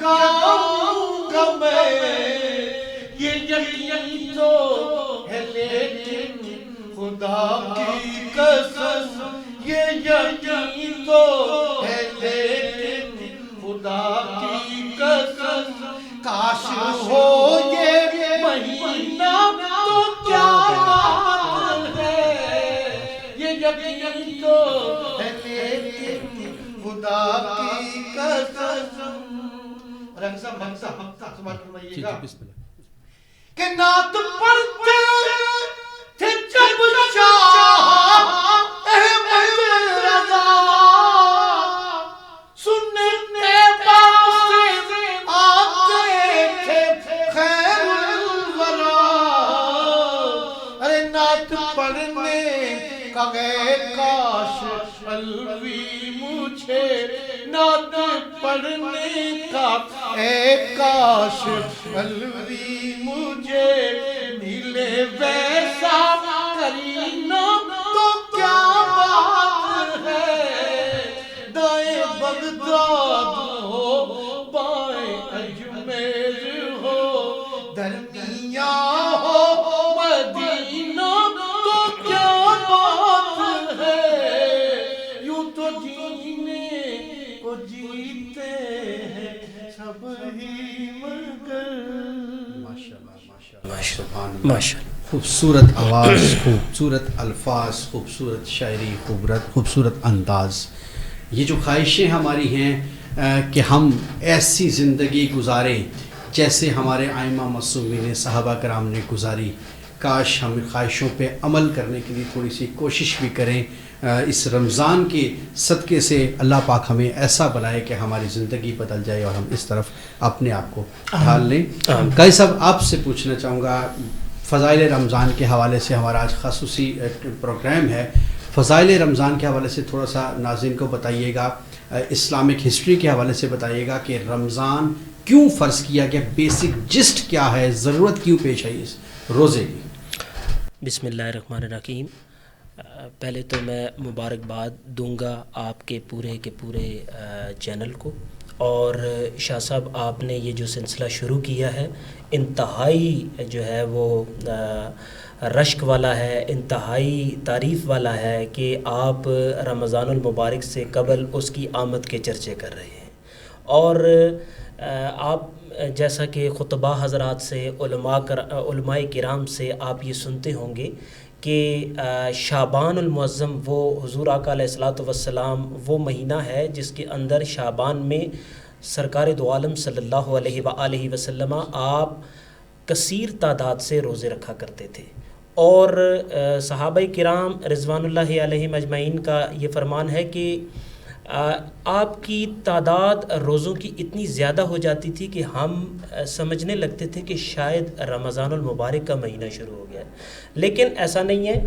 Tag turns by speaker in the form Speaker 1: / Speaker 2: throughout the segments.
Speaker 1: جگاؤں گا میں یہ یقین تو ہے لیکن خدا کی قسم یہ یقین تو ہے لیکن خدا کی قسم کاش ہو یہ مہینہ تو کیا بات ہے یہ یقین تو ہے لیکن خدا کی قسم
Speaker 2: جی بسم اللہ.
Speaker 1: کہ نعت پڑھتے تھے جب شاہ احمد رضا سننے پاس آتے تھے خیر الورا ارے نعت پڑھنے کا گئے کاش الوی مجھے نعت پڑھنے کا اے کاش الوی مجھے ملے ویسا کرینہ تو کیا بات ہے دائیں بغداد ہو بائیں اجمیر ہو درمیاں ہو مدینہ تو کیا بات ہے یوں تو جینے کو جیتے ہیں سب ہی مگر
Speaker 2: ماشاءاللہ. خوبصورت آواز، خوبصورت الفاظ، خوبصورت شاعری، خوبصورت انداز. یہ جو خواہشیں ہماری ہیں کہ ہم ایسی زندگی گزاریں جیسے ہمارے ائمہ معصومین صحابہ کرام نے گزاری. کاش ہم خواہشوں پہ عمل کرنے کے لیے تھوڑی سی کوشش بھی کریں. اس رمضان کے صدقے سے اللہ پاک ہمیں ایسا بنائے کہ ہماری زندگی بدل جائے اور ہم اس طرف اپنے آپ کو ڈھال لیں. قاری صاحب آپ سے پوچھنا چاہوں گا، فضائل رمضان کے حوالے سے ہمارا آج خصوصی پروگرام ہے. فضائل رمضان کے حوالے سے تھوڑا سا ناظرین کو بتائیے گا، اسلامک ہسٹری کے حوالے سے بتائیے گا کہ رمضان کیوں فرض کیا گیا، بیسک جسٹ کیا ہے، ضرورت کیوں پیش آئی اس روزے کی.
Speaker 3: بسم اللہ الرحمن الرحیم. پہلے تو میں مبارکباد دوں گا آپ کے پورے چینل کو، اور شاہ صاحب آپ نے یہ جو سلسلہ شروع کیا ہے انتہائی جو ہے وہ رشک والا ہے، انتہائی تعریف والا ہے کہ آپ رمضان المبارک سے قبل اس کی آمد کے چرچے کر رہے ہیں. اور آپ جیسا کہ خطبہ حضرات سے علماء کرام سے آپ یہ سنتے ہوں گے کہ شعبان المعظم وہ حضور آقا علیہ الصلوۃ والسلام وہ مہینہ ہے جس کے اندر شعبان میں سرکار دو عالم صلی اللہ علیہ وآلہ وسلم آپ کثیر تعداد سے روزے رکھا کرتے تھے. اور صحابہ کرام رضوان اللہ علیہم اجمعین کا یہ فرمان ہے کہ آپ کی تعداد روزوں کی اتنی زیادہ ہو جاتی تھی کہ ہم سمجھنے لگتے تھے کہ شاید رمضان المبارک کا مہینہ شروع ہو گیا ہے. لیکن ایسا نہیں ہے.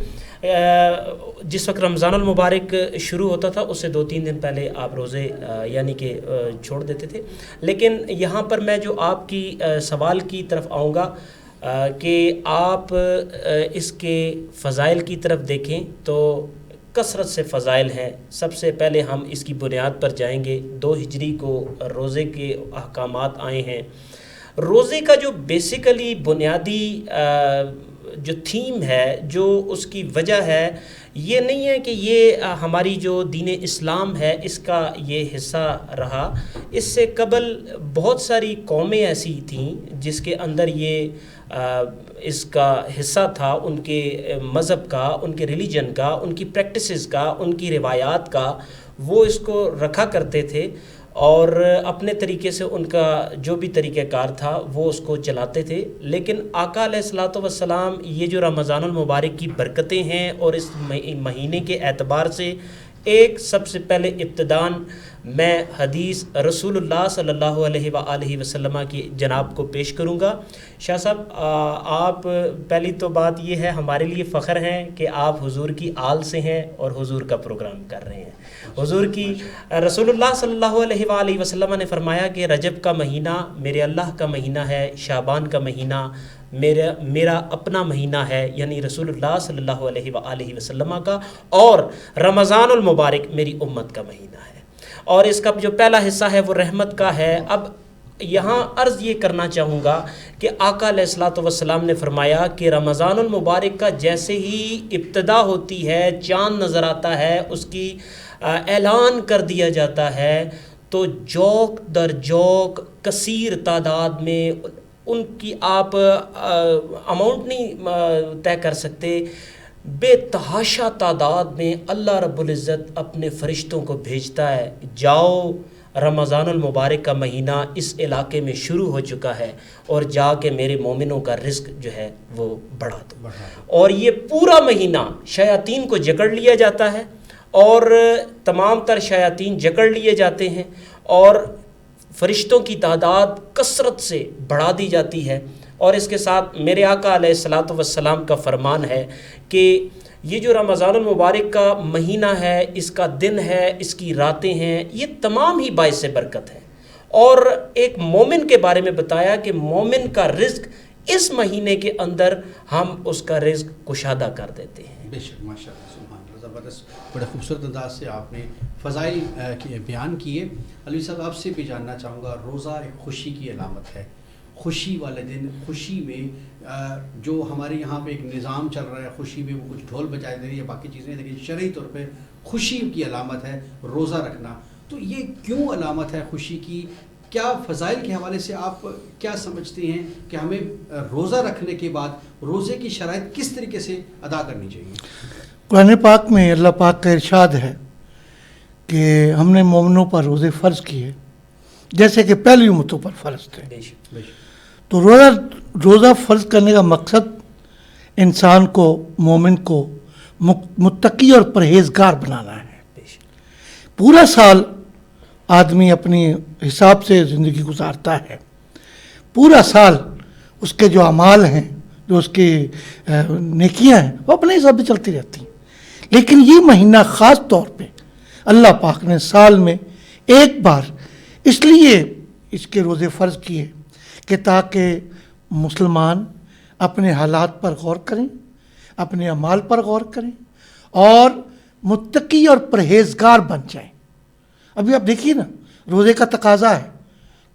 Speaker 3: جس وقت رمضان المبارک شروع ہوتا تھا اس سے 2-3 دن پہلے آپ روزے یعنی کہ چھوڑ دیتے تھے. لیکن یہاں پر میں جو آپ کی سوال کی طرف آؤں گا کہ آپ اس کے فضائل کی طرف دیکھیں تو کثرت سے فضائل ہیں. سب سے پہلے ہم اس کی بنیاد پر جائیں گے. 2 ہجری کو روزے کے احکامات آئے ہیں. روزے کا جو بیسیکلی بنیادی جو تھیم ہے، جو اس کی وجہ ہے، یہ نہیں ہے کہ یہ ہماری جو دین اسلام ہے اس کا یہ حصہ رہا. اس سے قبل بہت ساری قومیں ایسی تھیں جس کے اندر یہ اس کا حصہ تھا، ان کے مذہب کا، ان کے ریلیجن کا، ان کی پریکٹسز کا، ان کی روایات کا. وہ اس کو رکھا کرتے تھے اور اپنے طریقے سے ان کا جو بھی طریقہ کار تھا وہ اس کو چلاتے تھے. لیکن آقا علیہ الصلوۃ والسلام یہ جو رمضان المبارک کی برکتیں ہیں اور اس مہینے کے اعتبار سے ایک سب سے پہلے ابتداً میں حدیث رسول اللہ صلی اللہ علیہ وآلہ وسلم کی جناب کو پیش کروں گا. شاہ صاحب آپ پہلی تو بات یہ ہے ہمارے لیے فخر ہیں کہ آپ حضور کی آل سے ہیں اور حضور کا پروگرام کر رہے ہیں. حضور کی رسول اللہ صلی اللہ علیہ وآلہ وسلم نے فرمایا کہ رجب کا مہینہ میرے اللہ کا مہینہ ہے، شعبان کا مہینہ میرا اپنا مہینہ ہے یعنی رسول اللہ صلی اللہ علیہ وآلہ وسلم کا، اور رمضان المبارک میری امت کا مہینہ ہے. اور اس کا جو پہلا حصہ ہے وہ رحمت کا ہے. اب یہاں عرض یہ کرنا چاہوں گا کہ آقا علیہ الصلوۃ والسلام نے فرمایا کہ رمضان المبارک کا جیسے ہی ابتدا ہوتی ہے، چاند نظر آتا ہے، اس کی اعلان کر دیا جاتا ہے، تو جوک در جوک کثیر تعداد میں، ان کی آپ اماؤنٹ نہیں طے کر سکتے، بے تحاشا تعداد میں اللہ رب العزت اپنے فرشتوں کو بھیجتا ہے، جاؤ رمضان المبارک کا مہینہ اس علاقے میں شروع ہو چکا ہے، اور جا کے میرے مومنوں کا رزق جو ہے وہ بڑھا دو۔ اور یہ پورا مہینہ شیاطین کو جکڑ لیا جاتا ہے، اور تمام تر شیاطین جکڑ لیے جاتے ہیں، اور فرشتوں کی تعداد کثرت سے بڑھا دی جاتی ہے۔ اور اس کے ساتھ میرے آقا علیہ الصلوۃ والسلام کا فرمان ہے کہ یہ جو رمضان المبارک کا مہینہ ہے، اس کا دن ہے، اس کی راتیں ہیں، یہ تمام ہی باعث برکت ہے۔ اور ایک مومن کے بارے میں بتایا کہ مومن کا رزق اس مہینے کے اندر ہم اس کا رزق کشادہ کر دیتے ہیں۔
Speaker 2: بے شک، ماشاء اللہ، سبحان اللہ، زبردست، بڑے خوبصورت انداز سے آپ نے فضائل بیان کیے۔ علوی صاحب، آپ سے بھی جاننا چاہوں گا، روزہ ایک خوشی کی علامت ہے، خوشی والے دن، خوشی میں جو ہمارے یہاں پہ ایک نظام چل رہا ہے، خوشی میں وہ کچھ ڈھول بجائے دے رہی ہے، باقی چیزیں، لیکن شرعی طور پہ خوشی کی علامت ہے روزہ رکھنا۔ تو یہ کیوں علامت ہے خوشی کی؟ کیا فضائل کے حوالے سے آپ کیا سمجھتے ہیں کہ ہمیں روزہ رکھنے کے بعد روزے کی شرائط کس طریقے سے ادا کرنی چاہیے؟
Speaker 4: قرآن پاک میں اللہ پاک کا ارشاد ہے کہ ہم نے مومنوں پر روزے فرض کیے جیسے کہ پہلی امتوں پر فرض تھے۔
Speaker 2: بے شک، بے شک۔
Speaker 4: تو روزہ فرض کرنے کا مقصد انسان کو، مومن کو متقی اور پرہیزگار بنانا ہے۔ پورا سال آدمی اپنی حساب سے زندگی گزارتا ہے، پورا سال اس کے جو اعمال ہیں، جو اس کی نیکیاں ہیں، وہ اپنے حساب سے چلتی رہتی ہیں، لیکن یہ مہینہ خاص طور پہ اللہ پاک نے سال میں ایک بار اس لیے اس کے روزے فرض کیے کہ تاکہ مسلمان اپنے حالات پر غور کریں، اپنے اعمال پر غور کریں، اور متقی اور پرہیزگار بن جائیں۔ ابھی آپ دیکھیے نا، روزے کا تقاضا ہے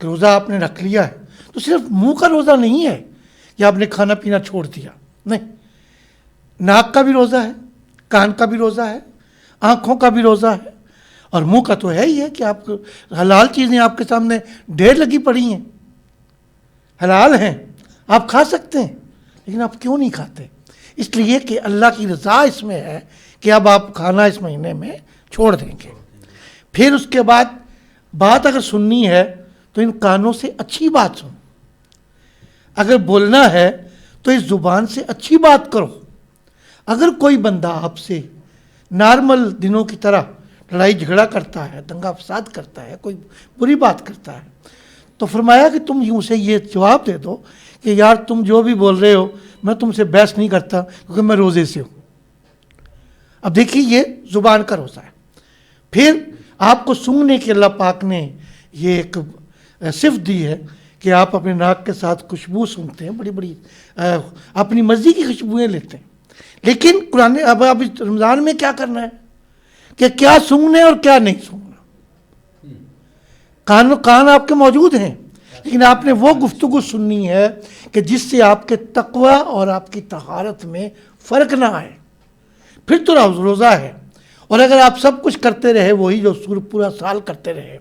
Speaker 4: کہ روزہ آپ نے رکھ لیا ہے تو صرف منہ کا روزہ نہیں ہے کہ آپ نے کھانا پینا چھوڑ دیا، نہیں، ناک کا بھی روزہ ہے، کان کا بھی روزہ ہے، آنکھوں کا بھی روزہ ہے، اور منہ کا تو ہے ہی ہے کہ آپ حلال چیزیں آپ کے سامنے ڈھیر لگی پڑی ہیں، حلال ہیں، آپ کھا سکتے ہیں، لیکن آپ کیوں نہیں کھاتے؟ اس لیے کہ اللہ کی رضا اس میں ہے کہ اب آپ کھانا اس مہینے میں چھوڑ دیں گے۔ پھر اس کے بعد بات اگر سننی ہے تو ان کانوں سے اچھی بات سنو، اگر بولنا ہے تو اس زبان سے اچھی بات کرو۔ اگر کوئی بندہ آپ سے نارمل دنوں کی طرح لڑائی جھگڑا کرتا ہے، دنگا فساد کرتا ہے، کوئی بری بات کرتا ہے، تو فرمایا کہ تم یوں سے یہ جواب دے دو کہ یار تم جو بھی بول رہے ہو میں تم سے بحث نہیں کرتا کیونکہ میں روزے سے ہوں۔ اب دیکھیے، یہ زبان کا روزہ ہے۔ پھر آپ کو سونگھنے کی اللہ پاک نے یہ ایک صفت دی ہے کہ آپ اپنے ناک کے ساتھ خوشبو سونگھتے ہیں، بڑی بڑی اپنی مرضی کی خوشبوئیں لیتے ہیں، لیکن قرآن اب رمضان میں کیا کرنا ہے کہ کیا سونگھنا ہے اور کیا نہیں سونگھنا۔ کان آپ کے موجود ہیں، لیکن آپ نے وہ گفتگو سننی ہے کہ جس سے آپ کے تقوی اور آپ کی طہارت میں فرق نہ آئے، پھر تو روزہ ہے۔ اور اگر آپ سب کچھ کرتے رہے وہی جو پورا سال کرتے رہے،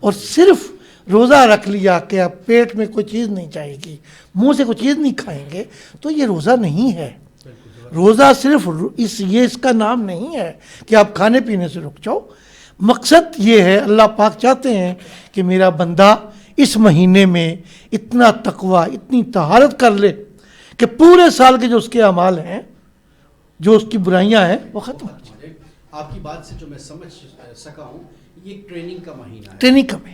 Speaker 4: اور صرف روزہ رکھ لیا کہ آپ پیٹ میں کوئی چیز نہیں جائے گی، منہ سے کوئی چیز نہیں کھائیں گے، تو یہ روزہ نہیں ہے۔ روزہ صرف اس کا نام نہیں ہے کہ آپ کھانے پینے سے رک جاؤ۔ مقصد یہ ہے، اللہ پاک چاہتے ہیں کہ میرا بندہ اس مہینے میں اتنا تقوی، اتنی طہارت کر لے کہ پورے سال کے جو اس کے اعمال ہیں، جو اس کی برائیاں ہیں، وہ ختم ہو جائیں۔
Speaker 2: آپ کی بات سے جو میں سمجھ سکا ہوں، یہ ٹریننگ کا مہینہ ہے،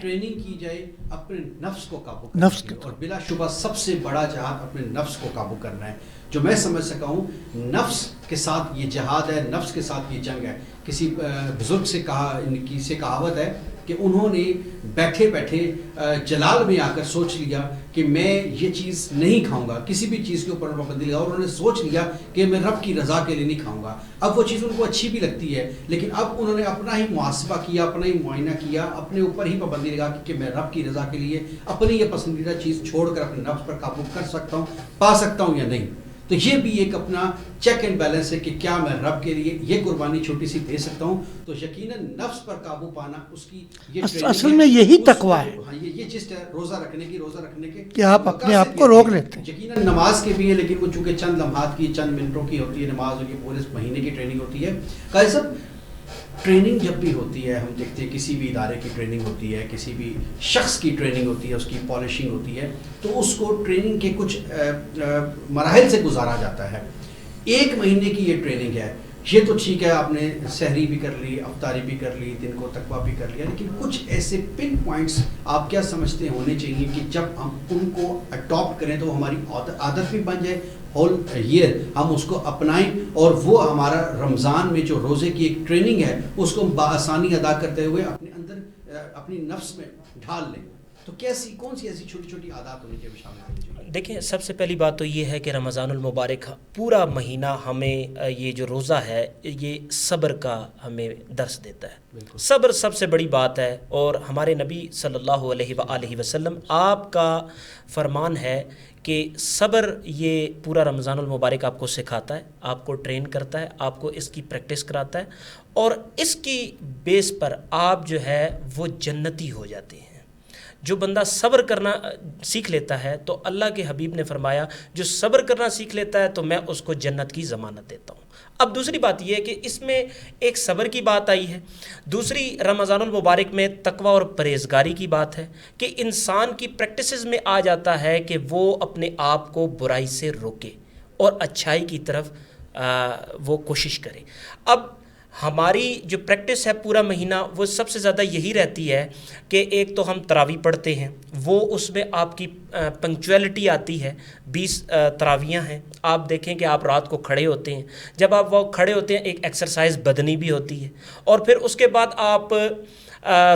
Speaker 2: ٹریننگ کی جائے اپنے نفس کو قابو کرنے کی، اور بلا شبہ سب سے بڑا جہاد اپنے نفس کو قابو کرنا ہے۔ جو میں سمجھ سکا ہوں، نفس کے ساتھ یہ جہاد ہے، نفس کے ساتھ یہ جنگ ہے۔ کسی بزرگ سے کہاوت ہے کہ انہوں نے بیٹھے بیٹھے جلال میں آ کر سوچ لیا کہ میں یہ چیز نہیں کھاؤں گا, کسی بھی چیز کے اوپر پابندی لگا, اور انہوں نے سوچ لیا کہ میں رب کی رضا کے لیے نہیں کھاؤں گا. اب وہ چیز ان کو اچھی بھی لگتی ہے, لیکن اب انہوں نے اپنا ہی محاسبہ کیا, اپنا ہی معائنہ کیا, اپنے اوپر ہی پابندی لگا کہ میں رب کی رضا کے لیے اپنی یہ پسندیدہ چیز چھوڑ کر اپنے نفس پر قابو کر سکتا ہوں, پا سکتا ہوں یا نہیں. تو یہ بھی ایک اپنا چیک اینڈ بیلنس ہے کہ کیا میں رب کے لیے یہ قربانی چھوٹی سی دے سکتا ہوں. تو یقیناً نفس پر قابو پانا اس کی یہ
Speaker 4: اصل میں یہی تقویٰ ہے.
Speaker 2: ہاں, یہ چیز ہے روزہ رکھنے کی, روزہ رکھنے کے
Speaker 4: کہ آپ اپنے آپ کو روک لیتے ہیں.
Speaker 2: یقیناً نماز کے بھی ہے, لیکن وہ چونکہ چند لمحات کی, چند منٹوں کی ہوتی ہے نماز, کی پورے مہینے کی ٹریننگ ہوتی ہے. قاری صاحب, ٹریننگ جب بھی ہوتی ہے, ہم دیکھتے ہیں کسی بھی ادارے کی ٹریننگ ہوتی ہے, کسی بھی شخص کی ٹریننگ ہوتی ہے, اس کی پالشنگ ہوتی ہے, تو اس کو ٹریننگ کے کچھ مراحل سے گزارا جاتا ہے. 1 مہینے کی یہ ٹریننگ ہے, یہ تو ٹھیک ہے, آپ نے سحری بھی کر لی, افطاری بھی کر لی, دن کو تقویٰ بھی کر لیا, لیکن کچھ ایسے پن پوائنٹس آپ کیا سمجھتے ہونے چاہیے کہ جب ہم ان کو اڈاپٹ کریں تو ہماری عادت بھی بن جائے, ہول ایئر ہم اس کو اپنائیں, اور وہ ہمارا رمضان میں جو روزے کی ایک ٹریننگ ہے اس کو بآسانی ادا کرتے ہوئے اپنے اندر اپنی نفس میں ڈھال لیں. تو کیسی کون سی ایسی چھوٹی چھوٹی عادات ہونی چاہیے شامل کرنی چاہیے؟
Speaker 3: دیکھیں, سب سے پہلی بات تو یہ ہے کہ رمضان المبارک پورا مہینہ ہمیں یہ جو روزہ ہے یہ صبر کا ہمیں درس دیتا ہے. صبر سب سے بڑی بات ہے, اور ہمارے نبی صلی اللہ علیہ وآلہ وسلم آپ کا فرمان ہے کہ صبر یہ پورا رمضان المبارک آپ کو سکھاتا ہے, آپ کو ٹرین کرتا ہے, آپ کو اس کی پریکٹس کراتا ہے, اور اس کی بیس پر آپ جو ہے وہ جنتی ہو جاتے ہیں. جو بندہ صبر کرنا سیکھ لیتا ہے تو اللہ کے حبیب نے فرمایا جو صبر کرنا سیکھ لیتا ہے تو میں اس کو جنت کی ضمانت دیتا ہوں. اب دوسری بات یہ ہے کہ اس میں ایک صبر کی بات آئی ہے, دوسری رمضان المبارک میں تقویٰ اور پرہیزگاری کی بات ہے کہ انسان کی پریکٹسز میں آ جاتا ہے کہ وہ اپنے آپ کو برائی سے روکے اور اچھائی کی طرف وہ کوشش کرے. اب ہماری جو پریکٹس ہے پورا مہینہ وہ سب سے زیادہ یہی رہتی ہے کہ ایک تو ہم تراویح پڑھتے ہیں, وہ اس میں آپ کی پنکچویلٹی آتی ہے, 20 تراویحاں ہیں, آپ دیکھیں کہ آپ رات کو کھڑے ہوتے ہیں, جب آپ وہ کھڑے ہوتے ہیں ایک ایکسرسائز بدنی بھی ہوتی ہے, اور پھر اس کے بعد آپ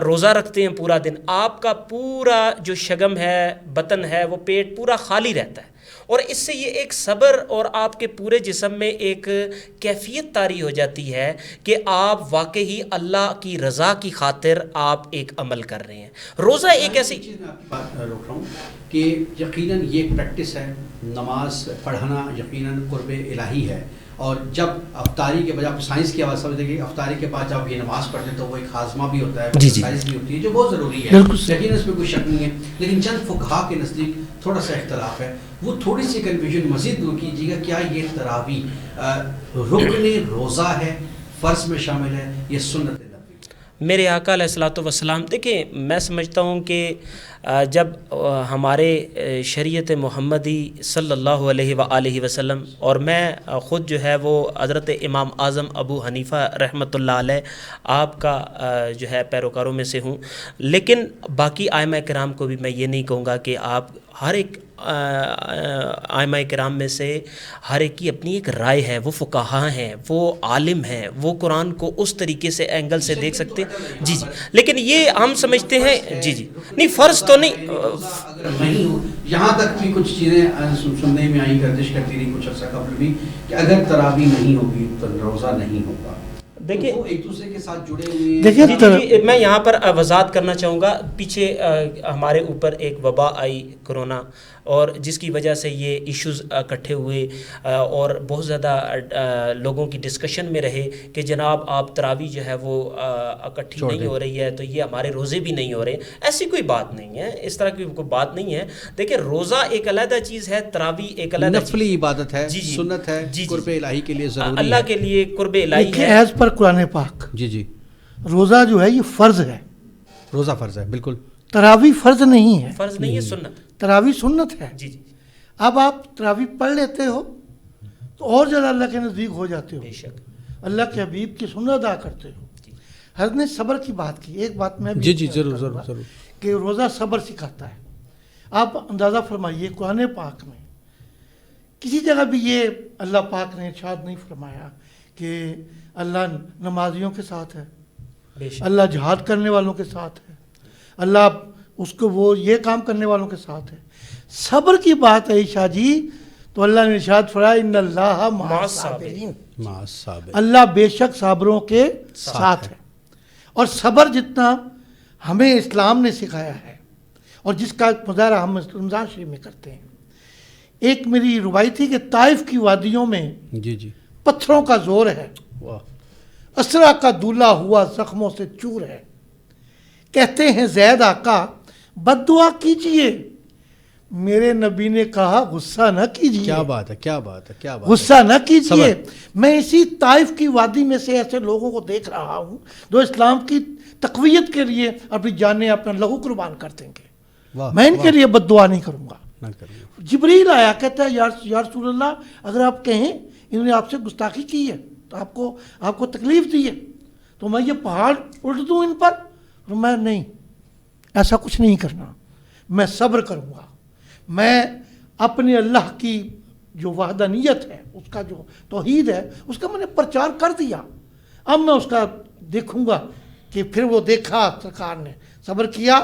Speaker 3: روزہ رکھتے ہیں پورا دن, آپ کا پورا جو شگم ہے, بطن ہے, وہ پیٹ پورا خالی رہتا ہے, اور اس سے یہ ایک صبر اور آپ کے پورے جسم میں ایک کیفیت طاری ہو جاتی ہے کہ آپ واقعی اللہ کی رضا کی خاطر آپ ایک عمل کر رہے ہیں. روزہ ایک ایسی
Speaker 2: چیز میں آپ کی بات روک رہا ہوں کہ یقیناً یہ ایک پریکٹس ہے, نماز پڑھنا یقیناً قرب الہی ہے, اور جب افطاری کے بعد آپ سائنس کی آواز سمجھتے کہ افطاری کے بعد جب یہ نماز پڑھتے ہیں تو وہ ایک ہاضمہ بھی ہوتا ہے, ایکسرسائز بھی ہوتی ہے جو بہت ضروری ہے, یقیناً اس میں کوئی شک نہیں ہے, لیکن چند فقہا کے نزدیک تھوڑا سا اختلاف ہے, وہ تھوڑی سی کنفیوژن مزید دور کیجیے گا. کیا یہ تراویح رکن روزہ ہے, فرض میں شامل ہے, یہ سنت نبوی؟
Speaker 3: میرے آقا علیہ الصلوۃ والسلام, دیکھیں میں سمجھتا ہوں کہ جب ہمارے شریعت محمدی صلی اللہ علیہ وآلہ وسلم, اور میں خود جو ہے وہ حضرت امام اعظم ابو حنیفہ رحمۃ اللہ علیہ آپ کا جو ہے پیروکاروں میں سے ہوں, لیکن باقی ائمہ کرام کو بھی میں یہ نہیں کہوں گا کہ آپ ہر ایک ائمہ کرام میں سے ہر ایک کی اپنی ایک رائے ہے, وہ فقہا ہیں, وہ عالم ہیں, وہ قرآن کو اس طریقے سے اینگل سے دیکھ سکتے ہیں. جی, لیکن یہ ہم سمجھتے ہیں نہیں فرض تو نہیں.
Speaker 2: اگر نہیں ہو, یہاں تک بھی کچھ چیزیں سننے میں آئی, گردش کرتی رہی کچھ عرصہ قبل بھی, کہ اگر تراویح نہیں ہوگی تو روزہ نہیں ہوگا.
Speaker 3: دیکھیں
Speaker 2: ایک دوسرے کے ساتھ جڑے ہوئے
Speaker 3: ہیں. میں یہاں پر وضاحت کرنا چاہوں گا, پیچھے ہمارے اوپر ایک وبا آئی کرونا, اور جس کی وجہ سے یہ ایشوز اکٹھے ہوئے, اور بہت زیادہ لوگوں کی ڈسکشن میں رہے کہ جناب آپ تراویح جو ہے وہ اکٹھی نہیں ہو رہی ہے تو یہ ہمارے روزے بھی نہیں ہو رہے. ایسی کوئی بات نہیں ہے, اس طرح کی کوئی بات نہیں ہے. دیکھیں روزہ ایک علیحدہ چیز ہے, تراویح ایک علیحدہ
Speaker 2: نفلی عبادت ہے, سنت ہے, قرب الہی کے لیے ضروری ہے,
Speaker 3: اللہ کے لیے قرب الہی ہے.
Speaker 4: ایز پر قرآن پاک
Speaker 2: جی
Speaker 4: روزہ جو ہے یہ فرض ہے,
Speaker 2: روزہ فرض ہے, بالکل.
Speaker 4: تراویح فرض نہیں ہے,
Speaker 3: فرض نہیں ہے, سنت.
Speaker 4: تراویح سنت ہے.
Speaker 3: جی
Speaker 4: اب آپ تراویح پڑھ لیتے ہو تو اور زیادہ اللہ کے نزدیک ہو جاتے ہو,
Speaker 3: بے شک
Speaker 4: اللہ کے حبیب کی سنت ادا کرتے ہو. حضرت نے صبر کی بات کی, ایک بات میں
Speaker 2: ضرور
Speaker 4: کہ روزہ صبر سکھاتا ہے. آپ اندازہ فرمائیے قرآن پاک میں کسی جگہ بھی یہ اللہ پاک نے ارشاد نہیں فرمایا کہ اللہ نمازیوں کے ساتھ ہے,
Speaker 3: بے شک.
Speaker 4: اللہ جہاد کرنے والوں کے ساتھ ہے، اللہ اس کو وہ یہ کام کرنے والوں کے ساتھ ہے. صبر کی بات ہے شاہ جی، تو اللہ نے ارشاد فرمایا ان اللہ مع الصابرین،
Speaker 2: مع صابر،
Speaker 4: اللہ بے شک صابروں کے ساتھ ہے. اور صبر جتنا ہمیں اسلام نے سکھایا ہے اور جس کا مظاہرہ ہم رمضان شریف میں کرتے ہیں. ایک میری روایت تھی کہ طائف کی وادیوں میں
Speaker 2: جی جی،
Speaker 4: پتھروں کا زور ہے،
Speaker 2: واہ،
Speaker 4: اسرا کا دولہ ہوا زخموں سے چور ہے. کہتے ہیں زید آقا بد دعا کیجئے، میرے نبی نے کہا غصہ نہ کیجئے.
Speaker 2: کیا بات ہے، کیا بات ہے، کیا بات ہے.
Speaker 4: غصہ نہ کیجئے.
Speaker 2: صبر.
Speaker 4: میں اسی طائف کی وادی میں سے ایسے لوگوں کو دیکھ رہا ہوں جو اسلام کی تقویت کے لیے اپنی جانیں اپنا لہو قربان کر دیں گے.
Speaker 2: واہ،
Speaker 4: میں ان کے لیے بد دعا نہیں کروں گا.
Speaker 2: نہ کریں.
Speaker 4: جبریل آیا، کہتا ہے یا رسول اللہ اگر آپ کہیں انہوں نے آپ سے گستاخی کی ہے تو آپ کو تکلیف دی ہے تو میں یہ پہاڑ الٹ دوں ان پر؟ اور میں نہیں، ایسا کچھ نہیں کرنا، میں صبر کروں گا. میں اپنے اللہ کی جو وحدانیت ہے، اس کا جو توحید ہے، اس کا میں نے پرچار کر دیا. اب میں اس کا دیکھوں گا کہ پھر وہ دیکھا سرکار نے صبر کیا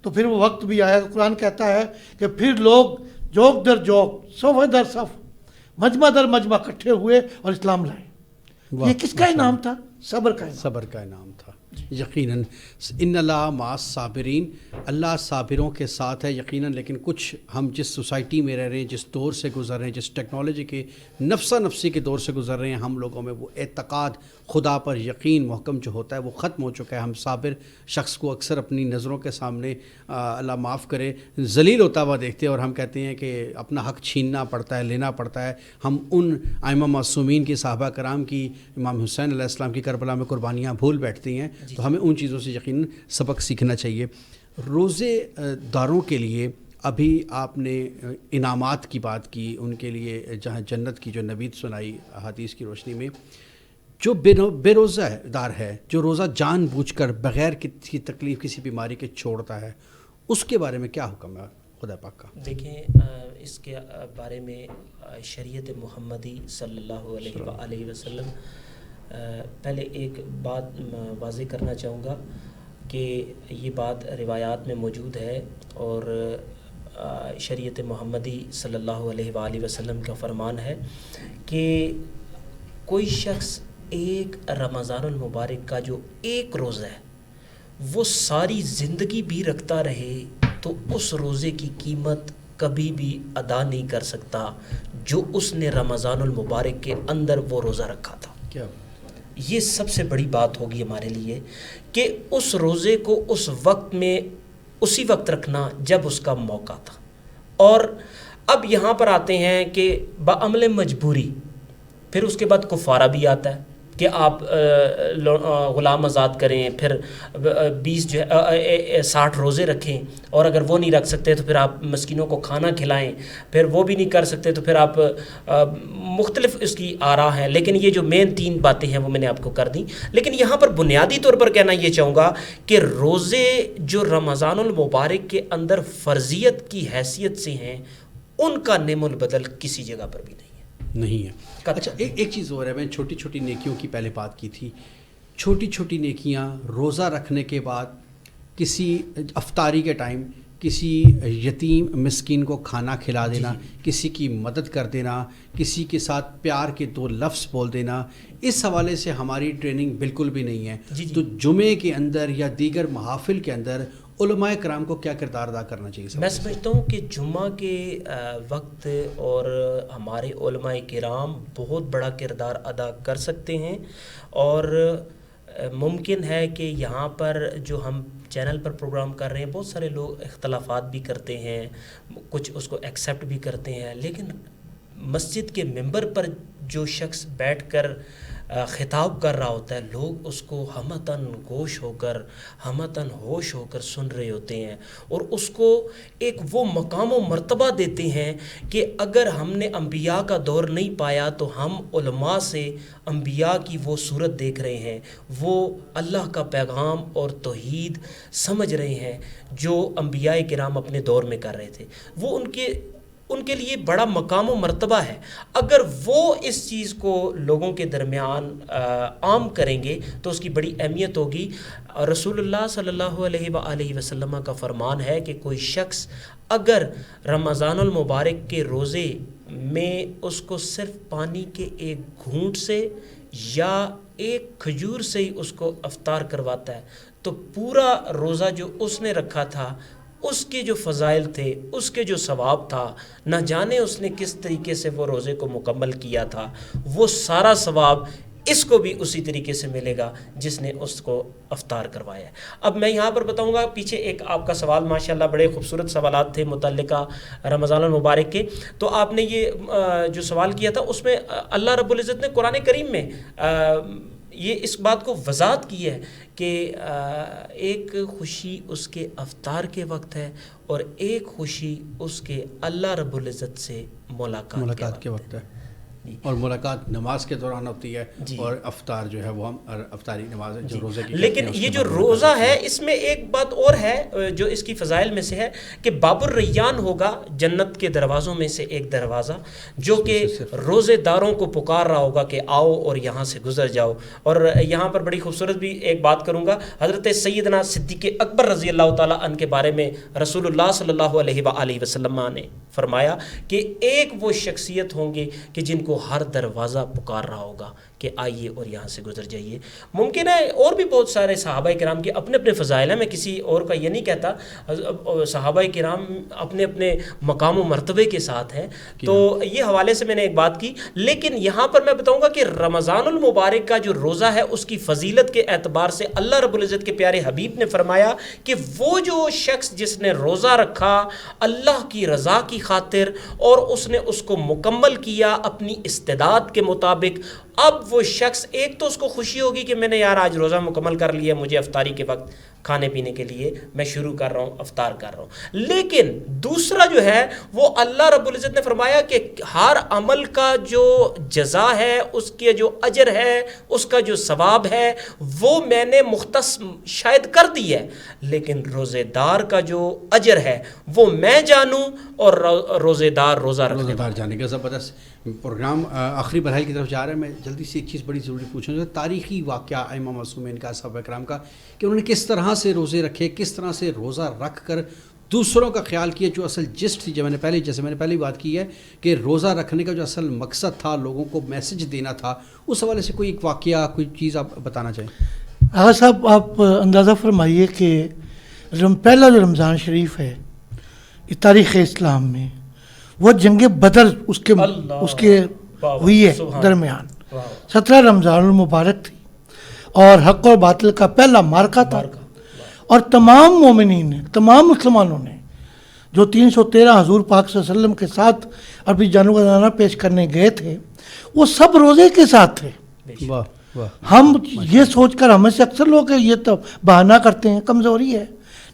Speaker 4: تو پھر وہ وقت بھی آیا. قرآن کہتا ہے کہ پھر لوگ جوک در جوک، صف در صف، مجمع در مجمع اکٹھے ہوئے اور اسلام لائے.
Speaker 2: واہ،
Speaker 4: یہ کس کا انعام تھا؟ صبر کا انعام.
Speaker 2: صبر کا انعام تھا. یقیناً ان اللہ مع الصابرین، اللہ صابروں کے ساتھ ہے یقیناً. لیکن کچھ ہم جس سوسائٹی میں رہ رہے ہیں، جس دور سے گزر رہے ہیں، جس ٹیکنالوجی کے نفسا نفسی کے دور سے گزر رہے ہیں، ہم لوگوں میں وہ اعتقاد، خدا پر یقین محکم جو ہوتا ہے وہ ختم ہو چکا ہے. ہم صابر شخص کو اکثر اپنی نظروں کے سامنے اللہ معاف کرے ذلیل ہوتا ہوا دیکھتے ہیں، اور ہم کہتے ہیں کہ اپنا حق چھیننا پڑتا ہے، لینا پڑتا ہے. ہم ان ائمہ معصومین کی، صحابہ کرام کی، امام حسین علیہ السلام کی کربلا میں قربانیاں بھول بیٹھتی ہیں. تو ہمیں ان چیزوں سے یقیناً سبق سیکھنا چاہیے. روزے داروں کے لیے ابھی آپ نے انعامات کی بات کی، ان کے لیے جہاں جنت کی جو نوید سنائی حدیث کی روشنی میں. جو بے روزہ دار ہے، جو روزہ جان بوجھ کر بغیر کسی تکلیف، کسی بیماری کے چھوڑتا ہے، اس کے بارے میں کیا حکم ہے خدا پاک کا؟
Speaker 3: دیکھیں، اس کے بارے میں شریعت محمدی صلی اللہ علیہ وآلہ وسلم، پہلے ایک بات واضح کرنا چاہوں گا کہ یہ بات روایات میں موجود ہے، اور شریعت محمدی صلی اللہ علیہ وآلہ وسلم کا فرمان ہے کہ کوئی شخص ایک رمضان المبارک کا جو ایک روزہ ہے وہ ساری زندگی بھی رکھتا رہے تو اس روزے کی قیمت کبھی بھی ادا نہیں کر سکتا جو اس نے رمضان المبارک کے اندر وہ روزہ رکھا تھا.
Speaker 2: کیا
Speaker 3: یہ سب سے بڑی بات ہوگی ہمارے لیے کہ اس روزے کو اس وقت میں اسی وقت رکھنا جب اس کا موقع تھا. اور اب یہاں پر آتے ہیں کہ بعمل مجبوری، پھر اس کے بعد کفارہ بھی آتا ہے کہ آپ غلام آزاد کریں، پھر 60 روزے رکھیں، اور اگر وہ نہیں رکھ سکتے تو پھر آپ مسکینوں کو کھانا کھلائیں، پھر وہ بھی نہیں کر سکتے تو پھر آپ مختلف اس کی آراء ہیں. لیکن یہ جو مین 3 باتیں ہیں وہ میں نے آپ کو کر دیں. لیکن یہاں پر بنیادی طور پر کہنا یہ چاہوں گا کہ روزے جو رمضان المبارک کے اندر فرضیت کی حیثیت سے ہیں، ان کا نعم البدل کسی جگہ پر بھی نہیں ہے.
Speaker 2: اچھا، ایک چیز اور ہے، میں چھوٹی چھوٹی نیکیوں کی پہلے بات کی تھی. چھوٹی چھوٹی نیکیاں روزہ رکھنے کے بعد، کسی افطاری کے ٹائم کسی یتیم مسکین کو کھانا کھلا دینا، کسی کی مدد کر دینا، کسی کے ساتھ پیار کے 2 لفظ بول دینا، اس حوالے سے ہماری ٹریننگ بالکل بھی نہیں ہے. تو جمعے کے اندر یا دیگر محافل کے اندر علماء کرام کو کیا کردار ادا کرنا چاہیے؟
Speaker 3: میں سمجھتا ہوں کہ جمعہ کے وقت اور ہمارے علماء کرام بہت بڑا کردار ادا کر سکتے ہیں. اور ممکن ہے کہ یہاں پر جو ہم چینل پر پروگرام کر رہے ہیں، بہت سارے لوگ اختلافات بھی کرتے ہیں، کچھ اس کو ایکسیپٹ بھی کرتے ہیں، لیکن مسجد کے ممبر پر جو شخص بیٹھ کر خطاب کر رہا ہوتا ہے، لوگ اس کو ہمتاً گوش ہو کر، ہمتاً ہوش ہو کر سن رہے ہوتے ہیں، اور اس کو ایک وہ مقام و مرتبہ دیتے ہیں کہ اگر ہم نے انبیاء کا دور نہیں پایا تو ہم علماء سے انبیاء کی وہ صورت دیکھ رہے ہیں، وہ اللہ کا پیغام اور توحید سمجھ رہے ہیں جو انبیاء کرام اپنے دور میں کر رہے تھے. وہ ان کے ان کے لیے بڑا مقام و مرتبہ ہے. اگر وہ اس چیز کو لوگوں کے درمیان عام کریں گے تو اس کی بڑی اہمیت ہوگی. رسول اللہ صلی اللہ علیہ وآلہ وسلم کا فرمان ہے کہ کوئی شخص اگر رمضان المبارک کے روزے میں اس کو صرف پانی کے ایک گھونٹ سے یا ایک کھجور سے ہی اس کو افطار کرواتا ہے تو پورا روزہ جو اس نے رکھا تھا اس کے جو فضائل تھے، اس کے جو ثواب تھا، نہ جانے اس نے کس طریقے سے وہ روزے کو مکمل کیا تھا، وہ سارا ثواب اس کو بھی اسی طریقے سے ملے گا جس نے اس کو افطار کروایا ہے. اب میں یہاں پر بتاؤں گا، پیچھے ایک آپ کا سوال ماشاءاللہ بڑے خوبصورت سوالات تھے متعلقہ رمضان المبارک کے. تو آپ نے یہ جو سوال کیا تھا اس میں اللہ رب العزت نے قرآن کریم میں یہ اس بات کو وضاحت کی ہے کہ ایک خوشی اس کے افطار کے وقت ہے اور ایک خوشی اس کے اللہ رب العزت سے ملاقات کے وقت ہے.
Speaker 2: اور ملاقات نماز کے دوران ہوتی ہے
Speaker 3: جی.
Speaker 2: اور افطار جو ہے وہ ہم افطاری نماز جو روزے کی.
Speaker 3: لیکن یہ جو روزہ ہے اس میں ایک بات اور ہے جو اس کی فضائل میں سے ہے کہ باب الریان ہوگا جنت کے دروازوں میں سے ایک دروازہ جو کہ روزے داروں کو پکار رہا ہوگا کہ آؤ اور یہاں سے گزر جاؤ. اور یہاں پر بڑی خوبصورت بھی ایک بات کروں گا، حضرت سیدنا صدیق اکبر رضی اللہ تعالیٰ عنہ کے بارے میں رسول اللہ صلی اللہ علیہ وآلہ وسلم نے فرمایا کہ ایک وہ شخصیت ہوں گے کہ جن کو ہر دروازہ پکار رہا ہوگا کہ آئیے اور یہاں سے گزر جائیے. ممکن ہے اور بھی بہت سارے صحابہ کرام کے اپنے اپنے فضائل ہیں، میں کسی اور کا یہ نہیں کہتا، صحابہ کرام اپنے اپنے مقام و مرتبے کے ساتھ ہیں. تو یہ حوالے سے میں نے ایک بات کی. لیکن یہاں پر میں بتاؤں گا کہ رمضان المبارک کا جو روزہ ہے اس کی فضیلت کے اعتبار سے اللہ رب العزت کے پیارے حبیب نے فرمایا کہ وہ جو شخص جس نے روزہ رکھا اللہ کی رضا کی خاطر اور اس نے اس کو مکمل کیا اپنی استعداد کے مطابق، اب وہ شخص ایک تو اس کو خوشی ہوگی کہ میں نے یار آج روزہ مکمل کر لیا، مجھے افطاری کے وقت کھانے پینے کے لیے میں شروع کر رہا ہوں، افطار کر رہا ہوں. لیکن دوسرا جو ہے وہ اللہ رب العزت نے فرمایا کہ ہر عمل کا جو جزا ہے، اس کے جو اجر ہے، اس کا جو ثواب ہے وہ میں نے مختص شاید کر دی ہے، لیکن روزے دار کا جو اجر ہے وہ میں جانوں اور روزے دار روزہ رکھنے
Speaker 2: دار جانے کا. زبردست پروگرام آخری مرحلے کی طرف جا رہا ہے. میں جلدی سے ایک چیز بڑی ضروری پوچھنا چاہتا ہوں، تاریخی واقعہ ائمہ معصومین کا، صحابہ کرام کا، کہ انہوں نے کس طرح سے روزے رکھے، کس طرح سے روزہ رکھ کر دوسروں کا خیال کیا. جو اصل جسٹ تھی، جیسے میں نے پہلے بات کی ہے کہ روزہ رکھنے کا جو اصل مقصد تھا لوگوں کو میسج دینا تھا، اس حوالے سے کوئی ایک واقعہ، کوئی چیز آپ بتانا چاہیں.
Speaker 4: آغا صاحب آپ اندازہ فرمائیے کہ پہلا جو رمضان شریف ہے تاریخ اسلام میں وہ جنگ بدر اس کے ہوئی ہے درمیان. 17 رمضان المبارک تھی اور حق اور باطل کا پہلا مارکا تھا. اور تمام مومنین نے، تمام مسلمانوں نے جو 313 حضور پاک صلی اللہ علیہ وسلم کے ساتھ اپنی جانوں کا نذرانہ پیش کرنے گئے تھے وہ سب روزے کے ساتھ تھے. ہم یہ سوچ کر ہمیں سے اکثر لوگ یہ تو بہانہ کرتے ہیں، کمزوری ہے،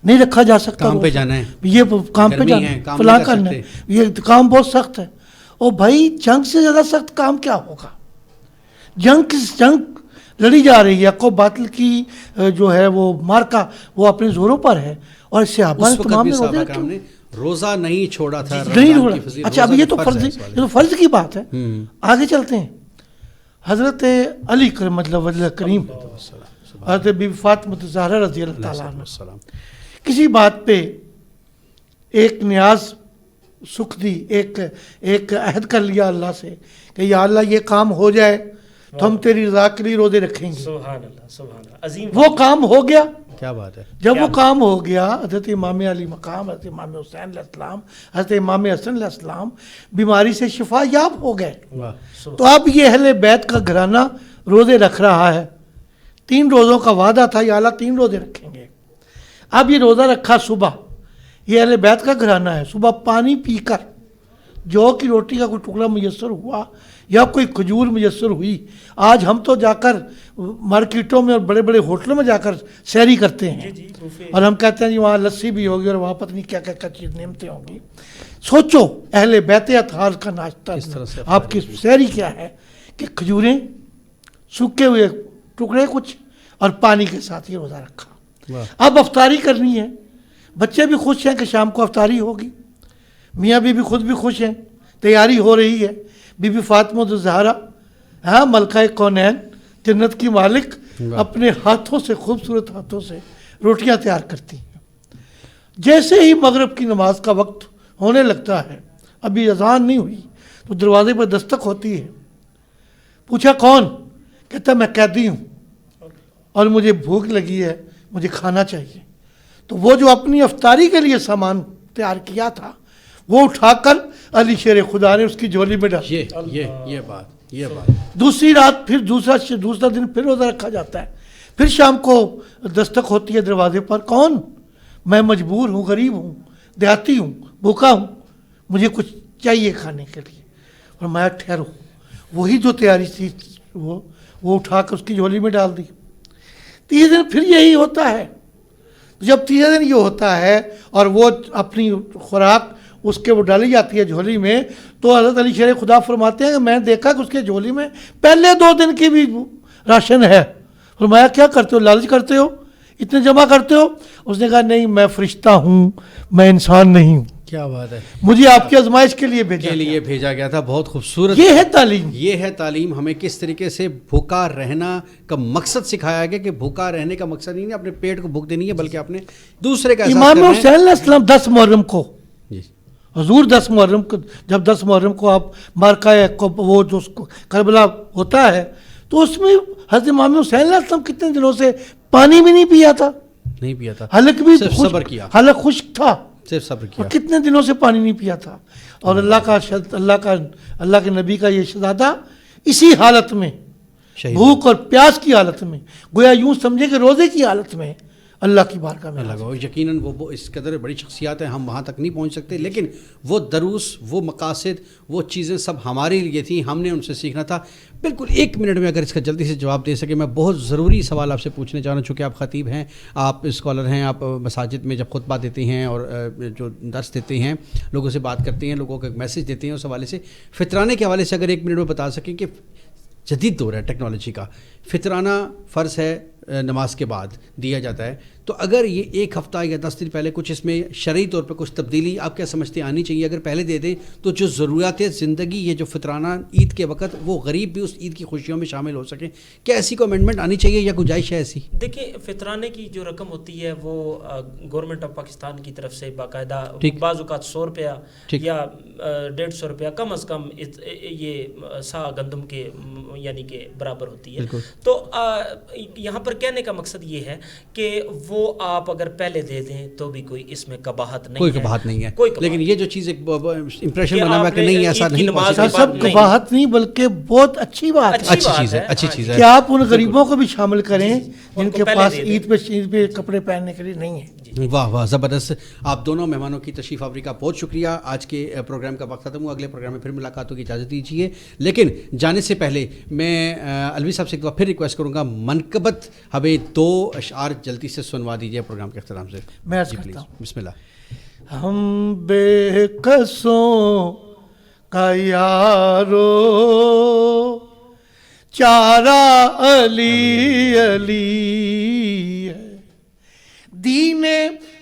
Speaker 4: نہیں رکھا جا سکتا،
Speaker 2: کام پہ جانا ہے،
Speaker 4: یہ کام پہ جانا ہے، فلاں کرنا ہے، یہ کام بہت سخت ہے. اور بھائی جنگ سے زیادہ سخت کام کیا ہوگا؟ جنگ لڑی جا رہی ہے، کو باطل کی جو ہے وہ مارکا وہ اپنے زوروں پر ہے. اور صحابہ نے
Speaker 2: روزہ نہیں چھوڑا تھا،
Speaker 4: نہیں چھوڑا. اچھا اب یہ تو فرض کی بات ہے. آگے چلتے ہیں. حضرت علی کریم وجہ کریم، حضرت بی بی فاطمہ الزہرا رضی اللہ تعالیٰ عنہ کسی بات پہ ایک نیاز سکھ دی، ایک عہد کر لیا اللہ سے کہ یا اللہ یہ کام ہو جائے تو ہم تیری رضا کے لیے روزے رکھیں گے.
Speaker 3: سبحان اللہ، سبحان اللہ، عظیم.
Speaker 4: وہ کام ہو گیا.
Speaker 2: کیا بات ہے.
Speaker 4: جب وہ کام ہو گیا، حضرت امام علی مقام، حضرت امام حسین علیہ السلام، حضرت امام حسن علیہ السلام بیماری سے شفا یاب ہو گئے. تو اب یہ اہل بیت کا گھرانہ روزے رکھ رہا ہے. 3 روزوں کا وعدہ تھا، یا اللہ 3 روزے رکھیں گے. اب یہ روزہ رکھا صبح، یہ اہل بیت کا گھرانہ ہے. صبح پانی پی کر جو کی روٹی کا کوئی ٹکڑا میسر ہوا یا کوئی کھجور میسر ہوئی. آج ہم تو جا کر مارکیٹوں میں اور بڑے بڑے ہوٹلوں میں جا کر سحری کرتے ہیں اور ہم کہتے ہیں جی وہاں لسی بھی ہوگی اور وہاں پتہ نہیں کیا کیا چیز نعمتیں ہوں گی. سوچو اہل بیت اطہار کا ناشتہ آپ کی سحری کیا ہے کہ کھجوریں، سوکھے ہوئے ٹکڑے کچھ اور پانی کے ساتھ یہ روزہ رکھا. اب افطاری کرنی ہے، بچے بھی خوش ہیں کہ شام کو افطاری ہوگی. میاں بیوی خود بھی خوش ہیں, تیاری ہو رہی ہے. بی بی فاطمہ الزہرا, ہاں, ملکہ کونین, جنت کی مالک, اپنے ہاتھوں سے, خوبصورت ہاتھوں سے روٹیاں تیار کرتی ہیں. جیسے ہی مغرب کی نماز کا وقت ہونے لگتا ہے, ابھی اذان نہیں ہوئی, تو دروازے پر دستک ہوتی ہے. پوچھا کون؟ کہتا میں قیدی ہوں اور مجھے بھوک لگی ہے, مجھے کھانا چاہیے. تو وہ جو اپنی افطاری کے لیے سامان تیار کیا تھا وہ اٹھا کر علی شیر خدا نے اس کی جھولی میں ڈال.
Speaker 2: یہ بات
Speaker 4: دوسری رات پھر دوسرا دن پھر روزہ رکھا جاتا ہے. پھر شام کو دستک ہوتی ہے دروازے پر, کون؟ میں مجبور ہوں, غریب ہوں, دیہاتی ہوں, بھوکا ہوں, مجھے کچھ چاہیے کھانے کے لیے. اور میں ٹھہرو, وہی جو تیاری تھی وہ اٹھا کر اس کی جھولی میں ڈال دی. تیسرے دن پھر یہی ہوتا ہے. جب تیسرے دن یہ ہوتا ہے اور وہ اپنی خوراک اس کے وہ ڈالی جاتی ہے جھولی میں, تو حضرت علی شیر خدا فرماتے ہیں کہ میں دیکھا کہ اس کے جھولی میں پہلے 2 دن کی بھی راشن ہے. فرمایا کیا کرتے ہو, لالچ کرتے ہو, اتنے جمع کرتے ہو؟ اس نے کہا نہیں, میں فرشتہ ہوں, میں انسان نہیں ہوں.
Speaker 2: کیا بات ہے,
Speaker 4: مجھے آپ کی آزمائش کے لیے
Speaker 2: بھیجا گیا تھا. بہت خوبصورت.
Speaker 4: یہ ہے تعلیم.
Speaker 2: یہ ہے تعلیم. ہمیں کس طریقے سے بھوکا رہنا کا مقصد سکھایا گیا, کہ بھوکا رہنے کا مقصد نہیں ہے اپنے پیٹ کو بھوک دینی ہے, بلکہ اپنے دوسرے کا
Speaker 4: امام حسین علیہ السلام 10 محرم کو,
Speaker 2: جی
Speaker 4: حضور 10 محرم کو, جب 10 محرم کو آپ مارکا وہ جو کربلا ہوتا ہے, تو اس میں حضرت امام حسین علیہ السلام کتنے دنوں سے پانی بھی نہیں پیا تھا, حلق بھی
Speaker 2: صبر کیا,
Speaker 4: حلق خشک تھا,
Speaker 2: صرف صبر کیا,
Speaker 4: کتنے دنوں سے پانی نہیں پیا تھا. اور اللہ کے نبی کا یہ شہزادہ اسی حالت میں, بھوک اور پیاس کی حالت میں, گویا یوں سمجھے کہ روزے کی حالت میں اللہ کی بارگاہ میں
Speaker 2: لگا. یقیناً وہ اس قدر بڑی شخصیات ہیں, ہم وہاں تک نہیں پہنچ سکتے, لیکن وہ دروس, وہ مقاصد, وہ چیزیں سب ہمارے لیے تھیں, ہم نے ان سے سیکھنا تھا. بالکل 1 منٹ میں اگر اس کا جلدی سے جواب دے سکے, میں بہت ضروری سوال آپ سے پوچھنے چاہ رہا ہوں, چونکہ آپ خطیب ہیں, آپ اسکالر ہیں, آپ مساجد میں جب خطبہ دیتے ہیں اور جو درس دیتے ہیں, لوگوں سے بات کرتے ہیں, لوگوں کو ایک میسیج دیتے ہیں, اس حوالے سے فطرانے کے حوالے سے اگر 1 منٹ میں بتا سکیں کہ جدید دور ہے ٹیکنالوجی کا, فطرانہ فرض ہے نماز کے بعد دیا جاتا ہے, تو اگر یہ 1 ہفتہ یا 10 دن پہلے کچھ اس میں شرعی طور پہ کچھ تبدیلی آپ کیا سمجھتے ہیں آنی چاہیے؟ اگر پہلے دے دیں تو جو ضروریات زندگی, یہ جو فطرانہ عید کے وقت, وہ غریب بھی اس عید کی خوشیوں میں شامل ہو سکیں, کیا ایسی کو امینڈمنٹ آنی چاہیے یا گنجائش ہے ایسی؟
Speaker 3: دیکھیں, فطرانے کی جو رقم ہوتی ہے وہ گورنمنٹ آف پاکستان کی طرف سے باقاعدہ بعض اوقات 100 روپیہ یا 150 روپیہ کم از کم یہ سا گندم کے یعنی کہ برابر ہوتی ہے. تو یہاں پر کہنے کا مقصد یہ ہے کہ وہ آپ اگر پہلے دے دیں تو بھی کوئی اس میں قباحت نہیں ہے,
Speaker 2: کوئی قباحت نہیں ہے, لیکن یہ جو چیز ایک امپریشن بنا ہوا کہ نہیں ایسا نہیں,
Speaker 4: سب قباحت نہیں بلکہ بہت اچھی بات ہے,
Speaker 2: اچھی چیز ہے
Speaker 4: کہ آپ ان غریبوں کو بھی شامل کریں جن کے پاس عید پہ کپڑے پہننے کے لیے نہیں ہے.
Speaker 2: واہ واہ, زبردست. آپ دونوں مہمانوں کی تشریف آوری کا بہت شکریہ. آج کے پروگرام کا وقت ختم ہوا, اگلے پروگرام میں پھر ملاقاتوں کی اجازت دیجیے, لیکن جانے سے پہلے میں الوی صاحب سے ایک دفعہ پھر ریکویسٹ کروں گا, منقبت ہمیں 2 اشعار جلدی سے سنوا دیجیے پروگرام کے اختتام سے.
Speaker 4: میں عرض کرتا ہوں,
Speaker 2: بسم اللہ.
Speaker 4: ہم بے قصوں کا یارو چارہ علی علی ہے, دین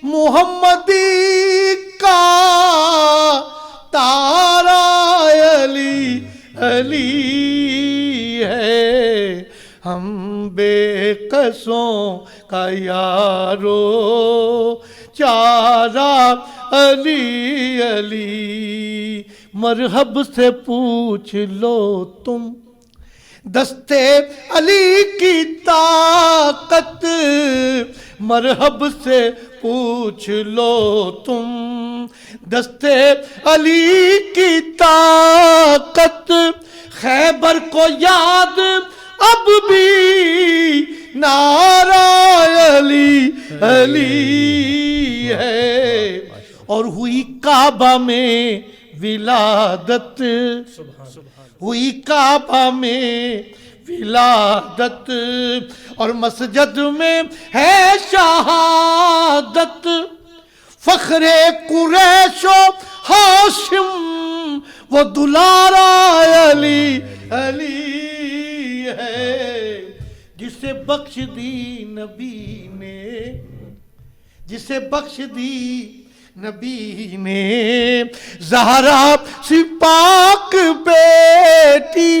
Speaker 4: محمدی کا تارا علی علی ہے. ہم بے قصوں کا یارو چارہ علی علی, مرحب سے پوچھ لو تم دستے علی کی طاقت, مرحب سے پوچھ لو تم دستے علی کی طاقت. خیبر کو یاد اب بھی نعرہ علی علی ہے, اور ہوئی کعبہ میں ولادت, ہوئی کعبہ میں ولادت, اور مسجد میں ہے شہادت. فخر قریش و ہاشم وہ دلارا علی علی ہے, جسے بخش دی نبی نے, جسے بخش دی
Speaker 1: نبی نے زہرا سی پاک بیٹی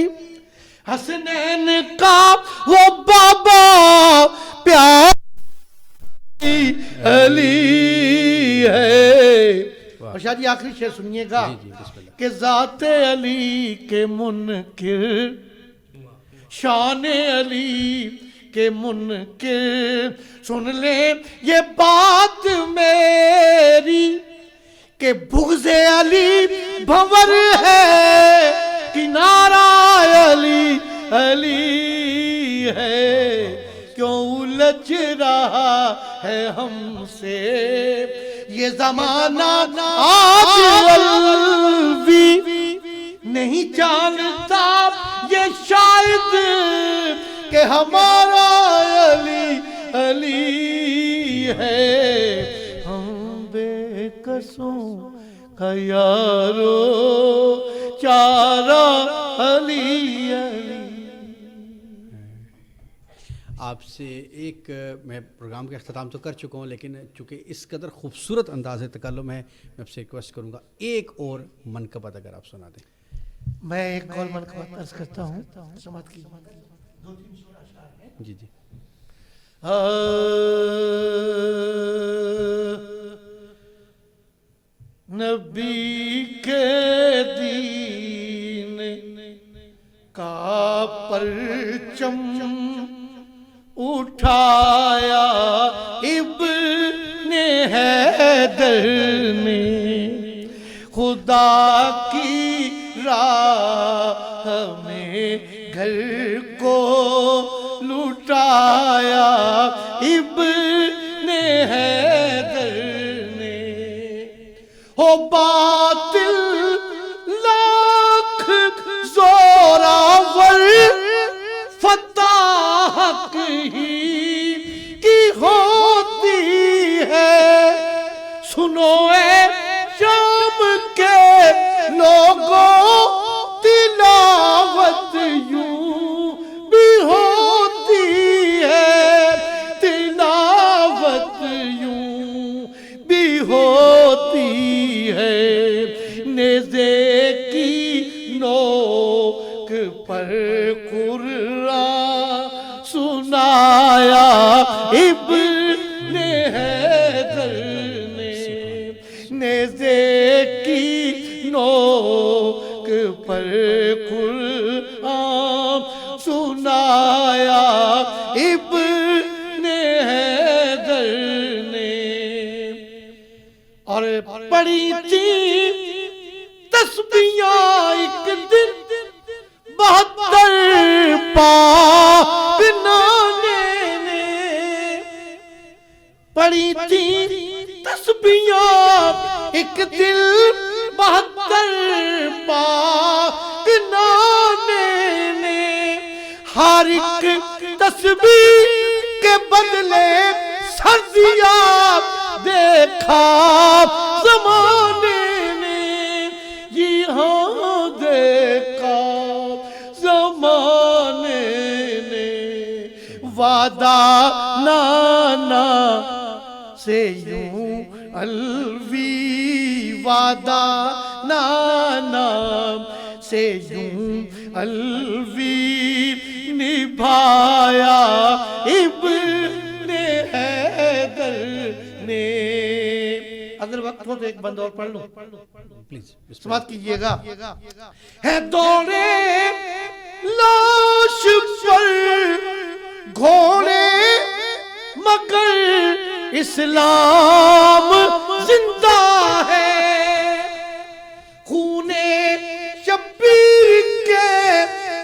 Speaker 1: حسنین کا وہ بابا پیار علی ہے. اور شاہ جی آخری شعر سنیے گا کہ ذات علی کے منکر شان علی کے منکر سن لیں یہ بات میری کہ بغض علی بھنور ہے کنارہ علی علی ہے. کیوں الجھ رہا ہے ہم سے یہ زمانہ آج الوی نہیں جانتا یہ شاید کہ ہمارا علی علی ہے. ہم بے کسوں کا یارو چارہ علی علی.
Speaker 2: آپ سے ایک میں پروگرام کا اختتام تو کر چکا ہوں، لیکن چونکہ اس قدر خوبصورت انداز تکلم ہے میں آپ سے ریکویسٹ کروں گا ایک اور منقبت اگر آپ سنا دیں.
Speaker 1: میں ایک اور منقبت عرض کرتا ہوں سماعت کی.
Speaker 2: جی جی.
Speaker 1: نبی کے دین کا پرچم اٹھایا ابن حیدر نے خدا کی راہ میں گھر کو لٹایا ابن حیدر نے. ہو باطل لاکھ زوراور فتح حق ہی کی ہوتی ہے. سنو اے شام کے لوگوں تلاوت یوں بھی ہوتی ہے تلاوت یوں بھی ہوتی ہے. نیزے کی نوک پر قرآن سنایا ابن حیدر نے. نیزے کی نوک پر قرآن سنایا ابن حیدر نے. اور پڑھی تھی تسبیحاں ایک دن 72 پاک نانے نے. پڑھی تھی تسبیحاں ایک دل 72 پاک نانے نے. ہر ایک تسبیح کے بدلے سرزیا دیکھا زمانے نے. یہاں دیکھا زمانے نے. وعدہ نانا سے یوں الوی وعدہ نانا سے یوں الوی نبھایا ابن حیدر نے. اگر وقت ہو تو ایک بند اور پڑھ لوں
Speaker 2: پلیز
Speaker 1: سماعت کیجئے گا. ہے دوڑے لاش پر گھوڑے مگر اسلام زندہ ہے. خون شبیر کے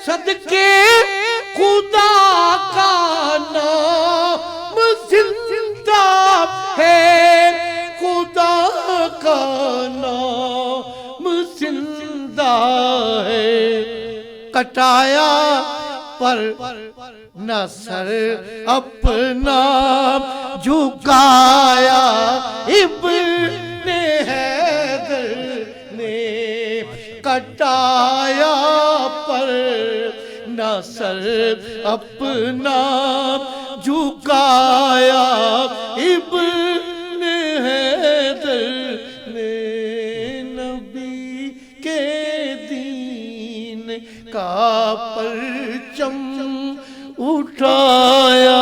Speaker 1: صدقے خدا کا نام زندہ ہے. خدا کا نام زندہ ہے. کٹایا پر نہ سر اپنا جھکایا ابن حیدر نے. کٹایا پر نہ سر اپنا جھکایا ابن حیدر
Speaker 4: پرچم اٹھایا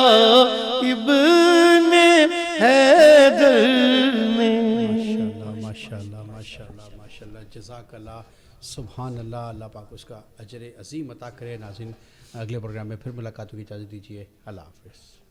Speaker 4: ابن حیدر نے.
Speaker 2: ماشاء اللہ ماشاء اللہ ماشاء اللہ جزاک اللہ سبحان اللہ. اللہ پاک اس کا اجر عظیم عطا کرے. ناظرین اگلے پروگرام میں پھر ملاقات ہوگی. اجازت دیجیے. اللہ حافظ.